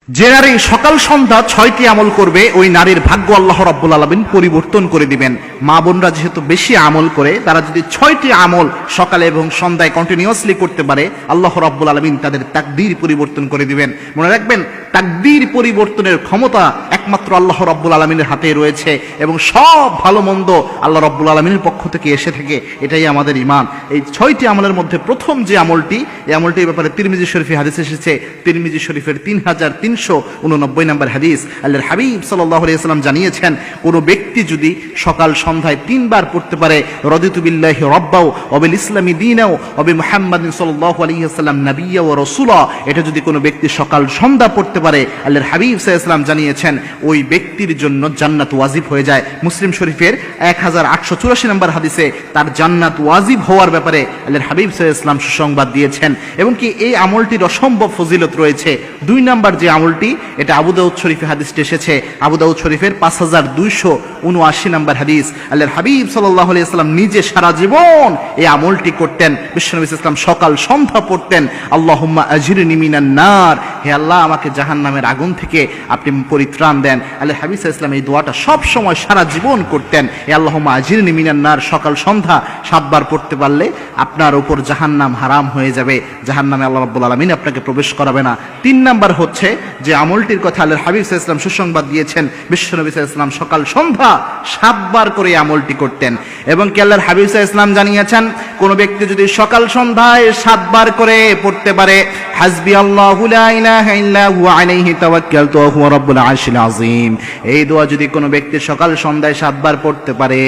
যে নারী সকাল সন্ধ্যা 6টি আমল করবে ওই নারীর ভাগ্য আল্লাহ রাব্বুল আলামিন পরিবর্তন করে দিবেন। মা বোনরা যেহেতু বেশি আমল করে, তারা যদি 6টি আমল সকালে এবং সন্ধ্যায় কন্টিনিউয়াসলি করতে পারে, আল্লাহ রাব্বুল আলামিন তাদের তাকদীর পরিবর্তন করে দিবেন। মনে রাখবেন, তাকদীর পরিবর্তনের ক্ষমতা একমাত্র আল্লাহ রাব্বুল আলামিনের হাতে রয়েছে এবং সব ভালো মন্দ আল্লাহ রাব্বুল আলামিনের পক্ষ থেকে এসে থাকে। এটাই আমাদের ঈমান। এই 6টি আমলের মধ্যে প্রথম যে আমলটি, এই আমলটির ব্যাপারে তিরমিজি শরীফে হাদিস এসেছে। তিরমিজি শরীফের 3389 নম্বর হাদিস, আল্লাহর হাবিব সাল্লাল্লাহু আলাইহি ওয়াসাল্লাম জানিয়েছেন, কোনো ব্যক্তি যদি সকাল সন্ধ্যায় 3 বার পড়তে পারে, রাদিতু বিল্লাহি রাব্বাও ওয়া বিল ইসলামি দীনাও ওয়া বি মুহাম্মাদিন সাল্লাল্লাহু আলাইহি ওয়াসাল্লাম নাবিয়্যা ওয়া রাসূলা, এটা যদি কোনো ব্যক্তি সকাল সন্ধ্যা পড়তে পারে, আল্লাহর হাবিব সাল্লাল্লাহু আলাইহি ওয়াসাল্লাম জানিয়েছেন ওই ব্যক্তির জন্য জান্নাত ওয়াজিব হয়ে যায়। মুসলিম শরীফের 1884 নম্বর হাদিসে তার জান্নাত ওয়াজিব হওয়ার ব্যাপারে আল্লাহর হাবিব সাল্লাল্লাহু আলাইহি ওয়াসাল্লাম সুসংবাদ দিয়েছেন। এবং কি এই আমলটির অসম্ভব ফজিলত রয়েছে। 2 নাম্বার যে আমলটি, এটা আবু দাউদ শরীফে হাদিসটি এসেছে। আবু দাউদ শরীফের 5279 নম্বর হাদিস, আল্লাহর হাবিব সাল্লাল্লাহু আলাইহি ওয়াসাল্লাম নিজে সারা জীবন এই আমলটি করতেন। বিশ্বনবী সাল্লাল্লাহু আলাইহি ওয়াসাল্লাম সকাল সন্ধ্যা পড়তেন, আল্লাহুম্মা আজিরনি মিনান নার, হে আল্লাহ আমাকে জাহান্নামের আগুন থেকে আপনি পরিত্রাণ দেন। আল্লাহর হাবিব সাল্লাল্লাহু আলাইহি ওয়াসাল্লাম এই দোয়াটা সব সময় সারা জীবন করতেন। হে আল্লাহুম্মা আজিরনি মিনান নার, সকাল সন্ধ্যা 7 বার পড়তে পারলে আপনার উপর জাহান্নাম হারাম হয়ে যাবে, জাহান্নামে আল্লাহ রাব্বুল আলামিন আপনাকে প্রবেশ করাবে না। 3 নাম্বার হচ্ছে যে আমলটির কথা আল্লাহর হাবিব সাল্লাল্লাহু আলাইহি ওয়াসাল্লাম সুসংবাদ দিয়েছেন, বিশ্বনবী সাল্লাল্লাহু আলাইহি ওয়াসাল্লাম সকাল সন্ধ্যা 7 বার করে আমলটি করতেন। এবং কি আল্লাহর হাবিব সাল্লাল্লাহু আলাইহি ওয়াসাল্লাম জানিয়েছেন, কোন ব্যক্তি যদি সকাল সন্ধ্যায় 7 বার করে পড়তে পারে, হাসবি আল্লাহু লা ইলাহা ইল্লা হুয়া আলাইহি তাওয়াক্কালতু ওয়া হুয়া রাব্বুল আরশিল আযীম, এই দোয়া যদি কোনো ব্যক্তি সকাল সন্ধ্যায় 7 বার পড়তে পারে,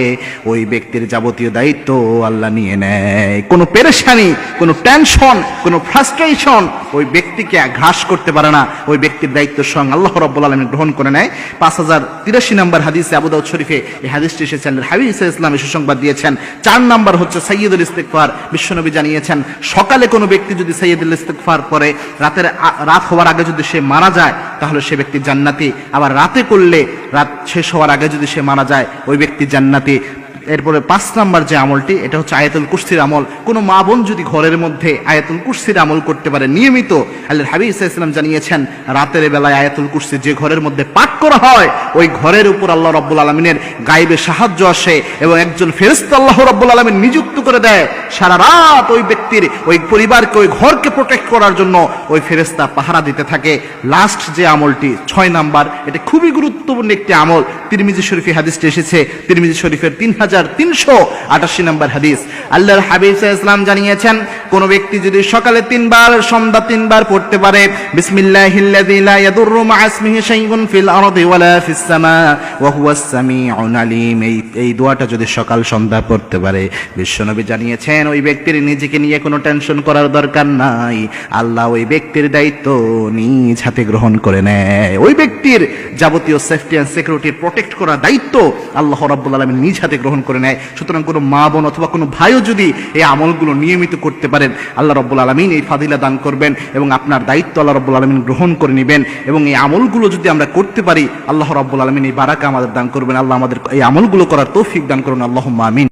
ওই ব্যক্তির যাবতীয় দায়িত্ব আল্লাহ নিয়ে নেয়। কোনো পেরেশানি, কোনো টেনশন, কোনো ফ্রাস্ট্রেশন ওই ব্যক্তিকে ঘাস করতে পারে না। ওই ব্যক্তির দায়িত্ব স্বয়ং আল্লাহ রাব্বুল আলামিন গ্রহণ করে নেয়। 5083 নম্বর হাদিসে আবু দাউদ শরীফে এই হাদিসটি এসেছে। হাবিব সাল্লাল্লাহু আলাইহি ওয়াসাল্লাম সুসংবাদ দিয়েছেন। 4 নাম্বার হচ্ছে সাইয়্যিদুল ইস্তিগফার। বিশ্বনবী জানিয়েছেন, সকালে কোনো ব্যক্তি যদি সাইয়্যিদুল ইস্তিগফার করে, রাত হওয়ার আগে যদি সে মারা যায়, তাহলে সে ব্যক্তি জান্নাতি। আবার রাতে করলে, রাত শেষ হওয়ার আগে যদি সে মারা যায়, ওই ব্যক্তি জান্নাতি। এরপরে 5 নাম্বার যে আমলটি, এটা হচ্ছে আয়াতুল কুরসির আমল। কোনো মা বোন যদি ঘরের মধ্যে আয়াতুল কুরসির আমল করতে পারে নিয়মিত, আল্লাহর হাবিব সাল্লাল্লাহু আলাইহি ওয়াসাল্লাম জানিয়েছেন, রাতের বেলায় আয়াতুল কুরসি যে ঘরের মধ্যে পাঠ করা হয়, ওই ঘরের উপর আল্লাহ রাব্বুল আলামিনের গায়েবে সাহায্য আসে এবং একজন ফেরেশতা আল্লাহ রাব্বুল আলামিন নিযুক্ত করে দেয়। সারা রাত ওই ব্যক্তির, ওই পরিবারকে, ওই ঘরকে প্রোটেক্ট করার জন্য ওই ফেরেশতা পাহারা দিতে থাকে। লাস্ট যে আমলটি 6 নাম্বার, এটা খুবই গুরুত্বপূর্ণ একটি আমল। তিরমিজি শরীফে হাদিসটি এসেছে। তিরমিজি শরীফের 3388 নম্বর হাদিস, আল্লাহর হাবিব সাল্লাল্লাহু আলাইহি ওয়াসাল্লাম জানিয়েছেন, কোন ব্যক্তি যদি সকালে 3 বার, সন্ধ্যা 3 বার পড়তে পারে, বিসমিল্লাহিল্লাযী লা ইয়াদুররু মা ইসমিহি শাইউন ফিল আরদি ওয়ালা ফিস সামা ওয়া হুয়াস সামিউল আলীম, এই দোয়াটা যদি সকাল সন্ধ্যা পড়তে পারে, বিশ্বনবী জানিয়েছেন ওই ব্যক্তির নিজেকে নিয়ে কোনো টেনশন করার দরকার নাই। আল্লাহ ওই ব্যক্তির দায়িত্ব নিজ হাতে গ্রহণ করে নেয়। ওই ব্যক্তির যাবতীয় সেফটি এন্ড সিকিউরিটি প্রোটেক্ট করার দায়িত্ব আল্লাহ রাব্বুল আলামিন নিজ হাতে গ্রহণ করে নেয়। সুতরাং কোনো মা বোন অথবা কোনো ভাইও যদি এই আমলগুলো নিয়মিত করতে পারেন, আল্লাহ রাব্বুল আলামিন এই ফাদিলা দান করবেন এবং আপনার দায়িত্ব আল্লাহ রাব্বুল আলামিন গ্রহণ করে নেবেন। এবং এই আমলগুলো যদি আমরা করতে পারি, আল্লাহ রাব্বুল আলামিন এই বারাকা আমাদের দান করবেন। আল্লাহ আমাদের এই আমলগুলো করার তৌফিক দান করুন। আল্লাহুম্মা আমিন।